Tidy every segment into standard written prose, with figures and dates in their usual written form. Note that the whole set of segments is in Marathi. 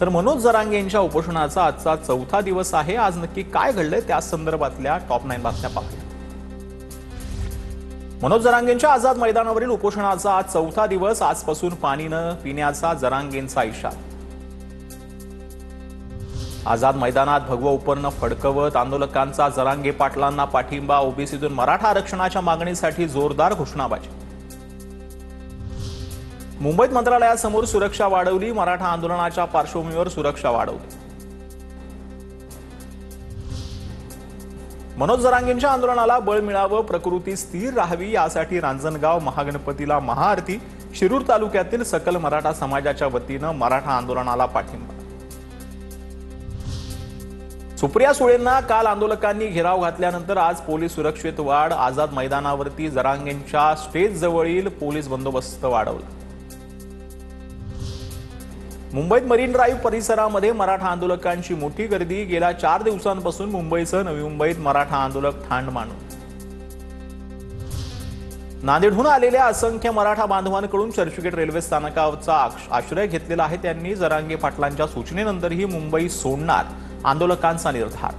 तर मनोज जरांगे यांच्या उपोषणाचा आजचा चौथा दिवस आहे। आज नक्की काय घडलंय त्या संदर्भातल्या टॉप 9 बातम्या पाहूया। मनोज जरांगेंच्या आझाद मैदानावरील उपोषणाचा आज चौथा दिवस। आजपासून पाणी न पिण्याचा जरांगेंचा इशारा। आझाद मैदानात भगवं उपरणं फडकवत आंदोलकांचा जरांगे पाटलांना पाठिंबा। ओबीसीतून मराठा आरक्षणाच्या मागणीसाठी जोरदार घोषणाबाजी। मुंबईत मंत्रालयासमोर सुरक्षा वाढवली। मराठा आंदोलनाच्या पार्श्वभूमीवर सुरक्षा वाढवली। मनोज जरांगेंच्या आंदोलनाला बळ मिळावं, प्रकृती स्थिर राहावी यासाठी रांजणगाव महागणपतीला महाआरती। शिरूर तालुक्यातील सकल मराठा समाजाच्या वतीनं मराठा आंदोलनाला पाठिंबा। सुप्रिया सुळेंना काल आंदोलकांनी घेराव घातल्यानंतर आज पोलीस सुरक्षेत वाढ। आझाद मैदानावरती जरांगेंच्या स्टेज जवळील पोलीस बंदोबस्त वाढवला। मुंबईत मरीन ड्राईव्ह परिसरामध्ये मराठा आंदोलकांची मोठी गर्दी। गेल्या 4 दिवसांपासून मुंबईसह नवी मुंबईत मराठा आंदोलक ठाण मांडून। नांदेडहून आलेल्या असंख्य मराठा बांधवांकडून चर्चगेट रेल्वे स्थानकाचा आश्रय घेतलेला आहे। त्यांनी जरांगे पाटलांच्या सूचनेनंतरही मुंबई सोडणार आंदोलकांचा निर्धार।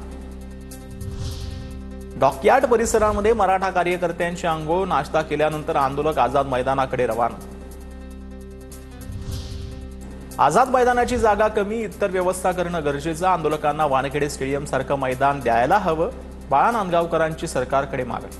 डॉकयार्ड परिसरामध्ये मराठा कार्यकर्त्यांची आंघोळ। नाश्ता केल्यानंतर आंदोलक आझाद मैदानाकडे रवाना। आझाद मैदानाची जागा कमी, इतर व्यवस्था करणं गरजेचं। आंदोलकांना वानखेडे स्टेडियम सारखं मैदान द्यायला हवं। बाळा नांदगावकरांची सरकारकडे मागणी।